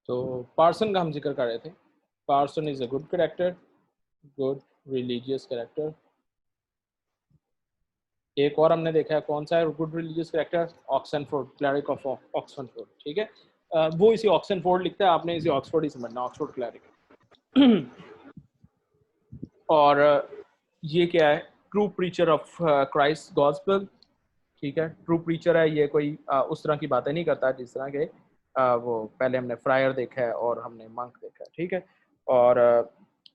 तो पार्सन का हम जिक्र कर रहे थे। Parson is a good character, good religious character. एक और हमने देखा है, कौन सा है good religious character? Oxenford, cleric of Oxford, ठीक है। वो इसी ऑक्सनफोर्ड लिखता है, आपने इसी ऑक्सफोर्ड ही समझना, ऑक्सफोर्ड क्लैरिक। और ये क्या है? True preacher of Christ gospel, ठीक है। ट्रू प्रीचर है, ये कोई उस तरह की बातें नहीं करता जिस तरह के वो पहले हमने फ्रायर देखा है और हमने मंक देखा है, ठीक है। और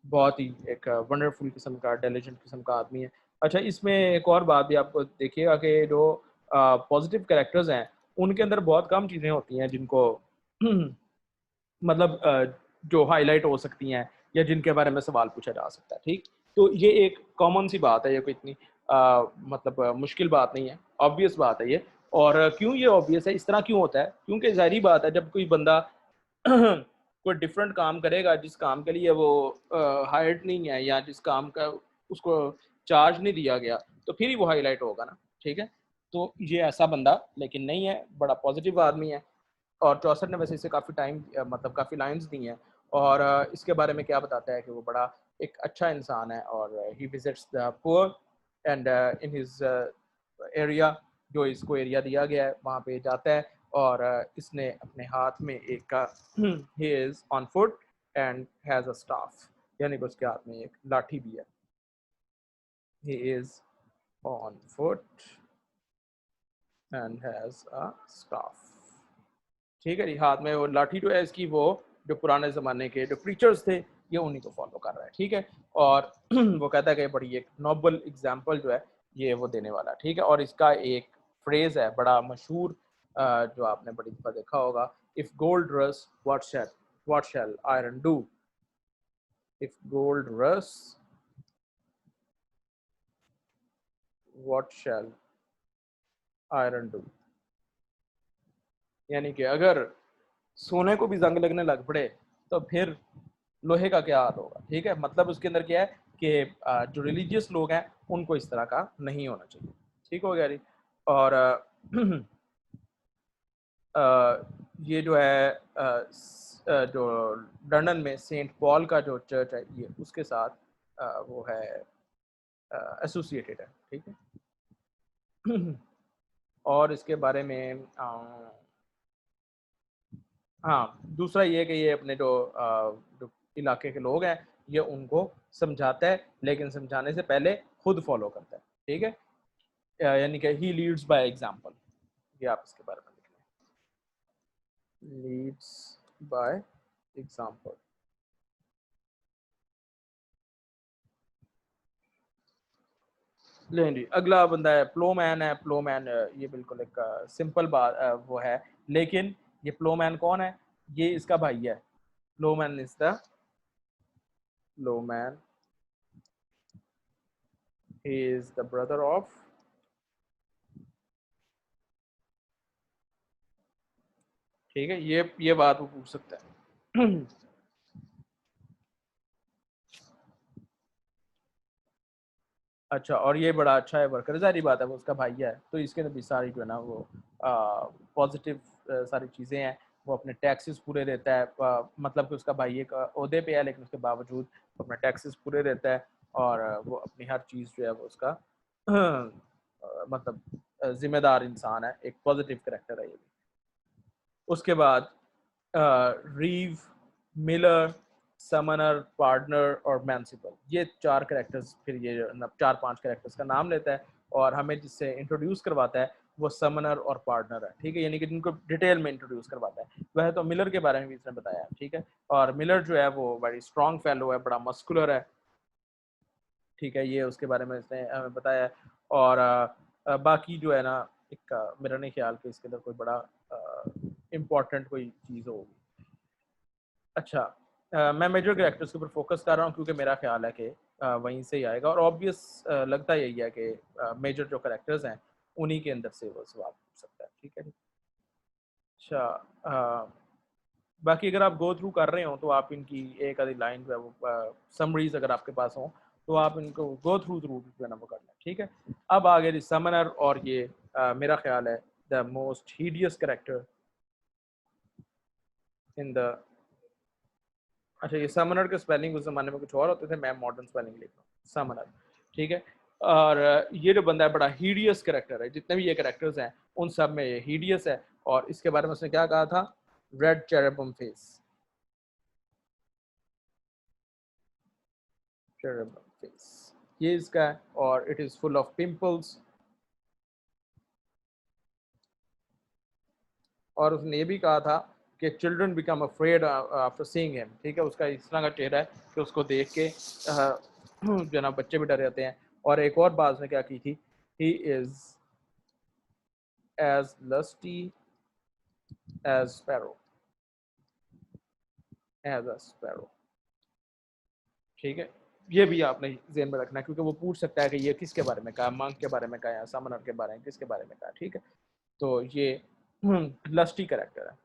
बहुत ही एक वंडरफुल किस्म का, इंटेलिजेंट किस्म का आदमी है। अच्छा, इसमें एक और बात भी आपको देखिएगा कि जो पॉजिटिव कैरेक्टर्स हैं उनके अंदर बहुत कम चीज़ें होती हैं जिनको मतलब जो हाईलाइट हो सकती हैं या जिनके बारे में सवाल पूछा जा सकता है, ठीक। तो ये एक कॉमन सी बात है, ये कोई इतनी मतलब मुश्किल बात नहीं है, ऑब्वियस बात है ये। और क्यों ये ऑब्वियस है, इस तरह क्यों होता है? क्योंकि ज़ाहिरी बात है, जब कोई बंदा कोई डिफरेंट काम करेगा जिस काम के लिए वो हायर्ड नहीं है या जिस काम का उसको चार्ज नहीं दिया गया, तो फिर ही वो हाईलाइट होगा ना, ठीक है। तो ये ऐसा बंदा लेकिन नहीं है, बड़ा पॉजिटिव आदमी है। और चौसर ने वैसे इसे काफ़ी टाइम मतलब काफ़ी लाइंस दी हैं। और इसके बारे में क्या बताता है कि वो बड़ा एक अच्छा इंसान है और he visits the poor and in his area, जो इसको एरिया दिया गया है वहाँ पे जाता है। और इसने अपने हाथ में एक he is on foot and has a staff, यानी कि उसके हाथ में एक लाठी भी है। He is on foot and has a staff, ठीक है जी। हाथ में वो लाठी जो है इसकी, वो जो पुराने ज़माने के जो प्रीचर्स थे ये उन्हीं को फॉलो कर रहा है, ठीक है। और वो कहता है कि बड़ी एक नोबल एग्जाम्पल जो है ये वो देने वाला है, ठीक है। और इसका एक फ्रेज़ है बड़ा मशहूर, जो आपने बड़ी दफ़ा देखा होगा, इफ़ गोल्ड रस what shell iron do, if gold रस व्हाट शैल आयरन डू, यानी कि अगर सोने को भी जंग लगने लग पड़े तो फिर लोहे का क्या हाल होगा, ठीक है। मतलब उसके अंदर क्या है कि जो रिलीजियस लोग हैं उनको इस तरह का नहीं होना चाहिए, ठीक हो गया जी। और ये जो है जो लंदन में सेंट पॉल का जो चर्च है ये उसके साथ वो है एसोसिएटेड है, ठीक है। और इसके बारे में हाँ, दूसरा ये है कि ये अपने जो इलाके के लोग हैं ये उनको समझाता है, लेकिन समझाने से पहले खुद फॉलो करता है, ठीक है। यानी कि ही लीड्स बाय एग्जांपल, ये आप इसके बारे में लिख लें, लीड्स बाय एग्जांपल। लें जी, अगला बंदा है प्लोमैन है। प्लोमैन ये बिल्कुल एक सिंपल बात वो है, लेकिन ये प्लोमैन कौन है? ये इसका भाई है। Plowman is the Plowman he is the brother of, ठीक है। ये बात वो पूछ सकता है। अच्छा, और ये बड़ा अच्छा है वर्कर, जारी बात है वो उसका भाई है, तो इसके अंदर भी सारी जो है ना वो पॉजिटिव सारी चीज़ें हैं। वो अपने टैक्सेस पूरे देता है, मतलब कि उसका भाई एक ओहदे पे है लेकिन उसके बावजूद वो अपने टैक्सेस पूरे देता है। और वो अपनी हर चीज़ जो है वो उसका मतलब जिम्मेदार इंसान है, एक पॉजिटिव करेक्टर है ये भी। उसके बाद रीव, मिलर, समनर, पार्टनर और मैंसिपल, ये चार करेक्टर्स, फिर ये चार पांच करेक्टर्स का नाम लेता है और हमें जिससे इंट्रोड्यूस करवाता है वो समनर और पार्टनर है, ठीक है। यानी कि जिनको डिटेल में इंट्रोड्यूस करवाता है। वह तो मिलर के बारे में भी इसने बताया, ठीक है। और मिलर जो है वो बड़ी स्ट्रॉन्ग फेलो है, बड़ा मस्कुलर है, ठीक है। ये उसके बारे में इसने हमें बताया है। और बाकी जो है ना, एक मेरा नहीं ख्याल कि इसके अंदर कोई बड़ा इम्पोर्टेंट कोई चीज़ होगी। अच्छा, मैं मेजर कैरेक्टर्स के ऊपर फोकस कर रहा हूँ क्योंकि मेरा ख्याल है कि वहीं से ही आएगा और ऑब्वियस लगता यही है कि मेजर जो कैरेक्टर्स हैं उन्हीं के अंदर से वो सवाल पूछ सकता है, ठीक है जी। अच्छा, बाकी अगर आप गो थ्रू कर रहे हो तो आप इनकी एक आधी लाइन जो है वो समरीज अगर आपके पास हो तो आप इनको गो थ्रू थ्रू जो है ना वो कर लें, ठीक है। अब आगे जी समनर, और ये मेरा ख्याल है the most hideous character in the अच्छा, ये समनर के स्पेलिंग उस ज़माने में कुछ और होते थे, मैं मॉडर्न स्पेलिंग लिख रहा हूँ, समनर, ठीक है। और ये जो बंदा है बड़ा हीडियस कैरेक्टर है, जितने भी ये कैरेक्टर्स हैं उन सब में ये हीडियस है। और इसके बारे में उसने क्या कहा था? रेड चेरेबम फेस, चेरेबम फेस, ये इसका है। और it is full of pimples. और उसने ये भी कहा था कि children become afraid after seeing him, ठीक है। उसका इस तरह का चेहरा है कि उसको देख के जो ना बच्चे भी डर जाते हैं। और एक और बात उसने क्या की थी, he is as lusty as sparrow, as a sparrow, ठीक है। ये भी आपने जेहन में रखना है, क्योंकि वो पूछ सकता है कि ये किसके बारे में कहा, मंक के बारे में कहा या समनर के बारे में, किसके बारे में कहा, ठीक है। तो ये लस्टी करेक्टर है।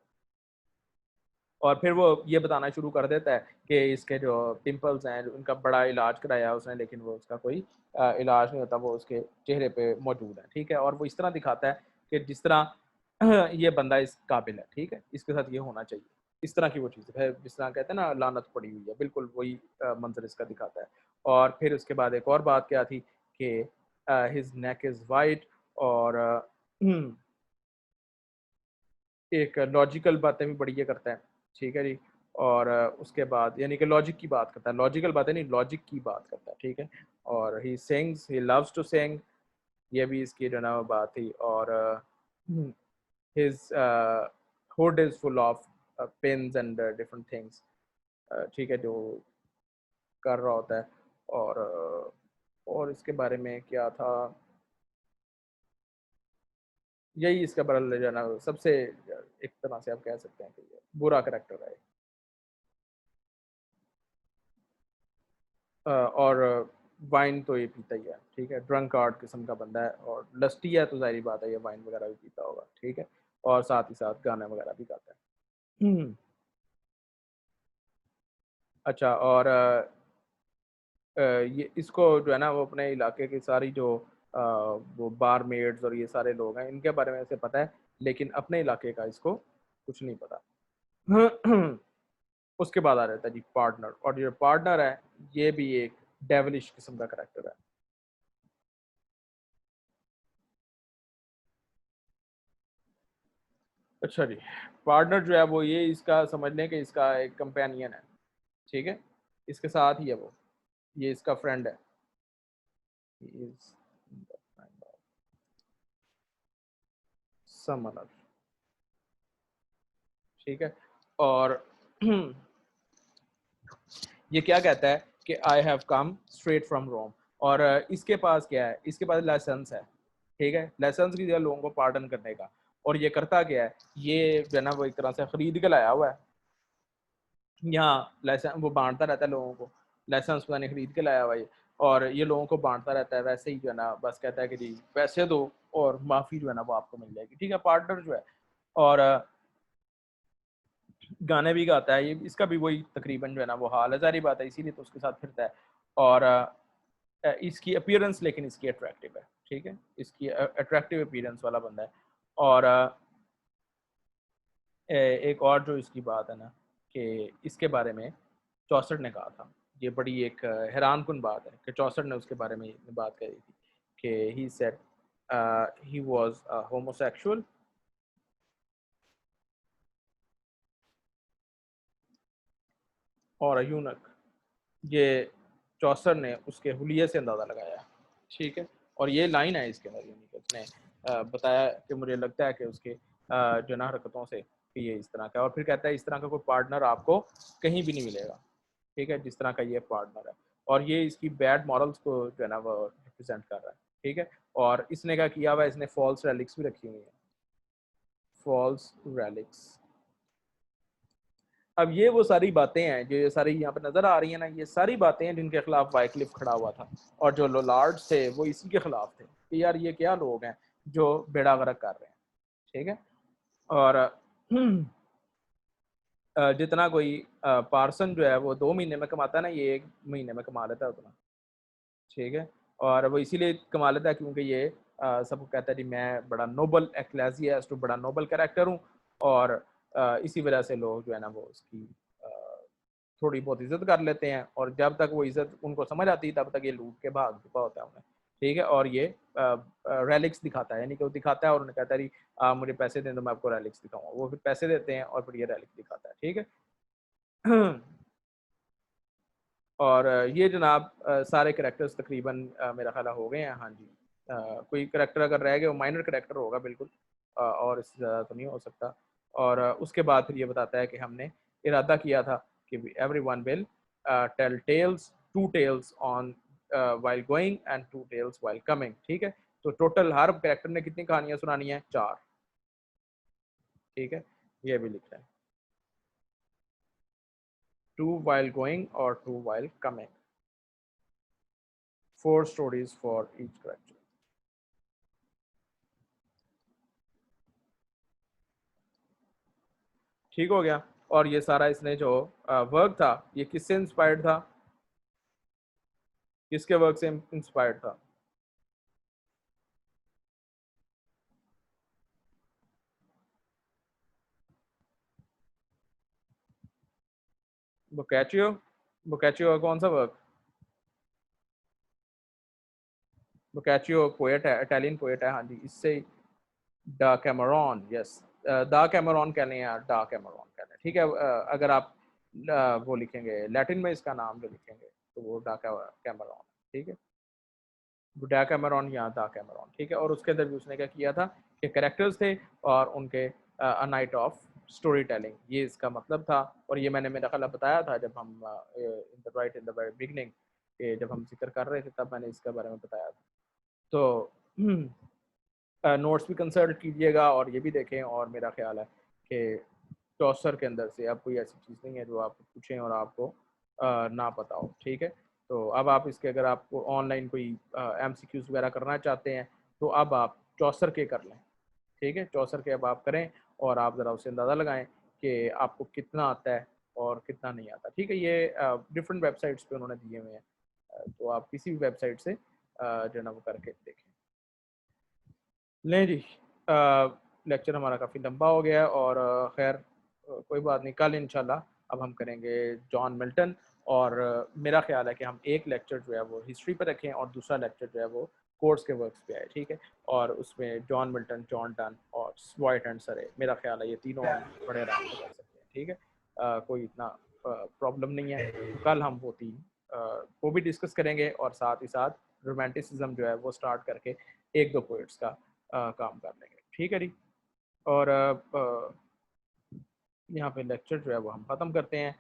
और फिर वो ये बताना शुरू कर देता है कि इसके जो पिंपल्स हैं उनका बड़ा इलाज कराया उसने, लेकिन वो उसका कोई इलाज नहीं होता, वो उसके चेहरे पे मौजूद है, ठीक है। और वो इस तरह दिखाता है कि जिस तरह ये बंदा इस काबिल है, ठीक है, इसके साथ ये होना चाहिए, इस तरह की वो चीज़ है, जिस तरह कहते हैं ना लानत पड़ी हुई है, बिल्कुल वही मंजर इसका दिखाता है। और फिर उसके बाद एक और बात क्या थी कि हिज नेक इज़ वाइट। और एक लॉजिकल बातें भी बड़ी ये करता है, ठीक है जी। और उसके बाद यानी कि लॉजिक की बात करता है, लॉजिकल बातें नहीं, लॉजिक की बात करता है, ठीक है। और he sings, he loves to sing, ये भी इसकी जो ना वो बात थी। और his hood is full of pains and different things, ठीक है, जो कर रहा होता है। और और इसके बारे में क्या था, यही इसका बड़ा जो है ना सबसे एक तरह से आप कह सकते हैं कि ये बुरा करेक्टर है। और वाइन तो ये पीता ही है, ठीक है, ड्रंक कार्ड किस्म का बंदा है। और लस्टी है तो जाहिर बात है ये वाइन वगैरह भी पीता होगा, ठीक है। और साथ ही साथ गाने वगैरह भी गाता है। अच्छा। और ये इसको जो है ना वो अपने इलाके की सारी जो वो बार मेड्स और ये सारे लोग हैं इनके बारे में इसे पता है, लेकिन अपने इलाके का इसको कुछ नहीं पता। उसके बाद आ जाता है जी पार्टनर। और जो पार्टनर है ये भी एक डेवलिश किस्म का करेक्टर है। अच्छा जी, पार्टनर जो है वो ये इसका समझ लें कि इसका एक कंपेनियन है, ठीक है, इसके साथ ही है वो, ये इसका फ्रेंड है। He is the friend of someone else, ठीक है। और ये क्या कहता है कि I have come straight from Rome. और इसके पास क्या है, इसके पास लाइसेंस है, ठीक है, लाइसेंस की जगह लोगों को पार्डन करने का। और ये करता क्या है, ये जो है ना वो एक तरह से खरीद के लाया हुआ है यहाँ, लाइसेंस वो बांटता रहता है लोगों को, लाइसेंस पता नहीं खरीद के लाया हुआ है। और ये लोगों को बांटता रहता है, वैसे ही जो है ना बस कहता है कि जी पैसे दो और माफ़ी जो है ना वो आपको मिल जाएगी, ठीक है, पार्टनर जो है। और गाने भी गाता है, ये इसका भी वही तकरीबन जो है ना वो हाल है, जारी बात है, इसीलिए तो उसके साथ फिरता है। और इसकी अपीयरेंस लेकिन इसकी अट्रैक्टिव है, ठीक है, इसकी अट्रैक्टिव अपीयरेंस वाला बंदा है। और एक और जो इसकी बात है ना कि इसके बारे में चौसठ ने कहा था, ये बड़ी एक हैरान कुन बात है कि चौसठ ने उसके बारे में बात करी थी कि he said he was a homosexual और अ यूनक। ये चौसठ ने उसके हुलिये से अंदाज़ा लगाया, ठीक है। और ये लाइन है इसके अंदर, यानी कि उसने बताया कि मुझे लगता है कि उसके जो ना हरकतों से कि ये इस तरह का है। और फिर कहता है इस तरह का कोई पार्टनर आपको कहीं भी नहीं मिलेगा, ठीक है, जिस तरह का ये पार्टनर है। और ये इसकी बैड मॉरल्स को जो है ना वो रिप्रेजेंट कर रहा है, ठीक है। और इसने क्या किया हुआ है, इसने फॉल्स रेलिक्स भी रखी हुई है, फॉल्स रेलिक्स। अब ये वो सारी बातें हैं जो ये सारी यहाँ पे नजर आ रही है ना, ये सारी बातें हैं जिनके खिलाफ वाइक्लिफ खड़ा हुआ था। और जो लोलार्ड्स थे वो इसी के खिलाफ थे कि यार ये क्या लोग हैं जो बेड़ा गर्क कर रहे हैं, ठीक है। और जितना कोई पार्सन जो है वो 2 महीने में कमाता है ना, ये 1 महीने में कमा लेता है उतना, ठीक है। और वो इसीलिए कमा लेता है क्योंकि ये सबको कहता है कि मैं बड़ा नोबल एक्लेसियास्ट हूँ, बड़ा नोबल कैरेक्टर हूँ। और इसी वजह से लोग जो है ना वो उसकी थोड़ी बहुत इज्जत कर लेते हैं, और जब तक वो इज्जत उनको समझ आती है तब तक ये लूट के भाग चुका होता है उन्हें, ठीक है। और ये रेलिक्स दिखाता है, यानी कि वो दिखाता है और उन्हें कहता है आप मुझे पैसे दें तो मैं आपको रेलिक्स दिखाऊंगा, वो फिर पैसे देते हैं और फिर ये रेलिक्स दिखाता है, ठीक है। और ये जनाब सारे करैक्टर्स तकरीबन मेरा ख्याल हो गए हैं। हाँ जी, कोई करैक्टर अगर रह गए वो माइनर करैक्टर होगा बिल्कुल, और इससे ज़्यादा तो नहीं हो सकता। और उसके बाद फिर ये बताता है कि हमने इरादा किया था कि every one will tell tales, two tales on while going and two tales while coming, ठीक है। तो टोटल हर करैक्टर ने कितनी कहानियां सुनानी है? 4, ठीक है। ये भी लिखा है, 2 while going और 2 while coming, 4 stories for each character। ठीक हो गया। और ये सारा इसने जो वर्क था ये किससे इंस्पायर्ड था? किसके वर्क से इंस्पायर्ड था? बोकैचियो। बोकैचियो का कौन सा वर्क? बोकैचियो पोएट है, इटालियन पोएट है, हाँ जी। इससे डा कैमरॉन, यस, दा कैमरॉन कह लें या डा कैमरॉन कह लें, ठीक है। अगर आप वो लिखेंगे लैटिन में इसका नाम जो लिखेंगे तो वो डा कैमरॉन, ठीक है। डा कैमरॉन या दा कैमरॉन, ठीक है। और उसके अंदर भी उसने क्या किया था कि कैरेक्टर्स थे और उनके a night of story telling, ये इसका मतलब था। और ये मैंने मेरा ख्याल बताया था जब हम in the right in the very beginning, जब हम जिक्र कर रहे थे तब मैंने इसके बारे में बताया था। तो नोट्स भी कंसल्ट कीजिएगा और ये भी देखें। और मेरा ख्याल है कि टॉसर के अंदर से अब कोई ऐसी चीज़ नहीं है जो आप पूछें और आपको ना पता हो, ठीक है। तो अब आप इसके अगर आपको ऑनलाइन कोई MCQs वगैरह करना चाहते हैं तो अब आप चौसर के कर लें, ठीक है। चौसर के अब आप करें और आप ज़रा उससे अंदाज़ा लगाएं कि आपको कितना आता है और कितना नहीं आता, ठीक है। ये डिफरेंट वेबसाइट्स पे उन्होंने दिए हुए हैं, तो आप किसी भी वेबसाइट से जो है ना वो करके देखें। लें जी, लेक्चर हमारा काफ़ी लंबा हो गया है और खैर कोई बात नहीं, कल इंशाल्लाह अब हम करेंगे जॉन मिल्टन। और मेरा ख्याल है कि हम एक लेक्चर जो है वो हिस्ट्री पे रखें और दूसरा लेक्चर जो है वो कोर्स के वर्क्स पे आए, ठीक है। और उसमें जॉन मिल्टन, जॉन डन और स्वाइट एंड सरे, मेरा ख्याल है ये तीनों हम बड़े आराम से कर सकते हैं, ठीक है। कोई इतना प्रॉब्लम नहीं है। तो कल हम वो तीन वो भी डिस्कस करेंगे और साथ ही साथ रोमांटिसिज्म जो है वो स्टार्ट करके एक दो पोइट्स का काम कर लेंगे, ठीक है जी। और यहाँ पे लेक्चर जो है वो हम ख़त्म करते हैं।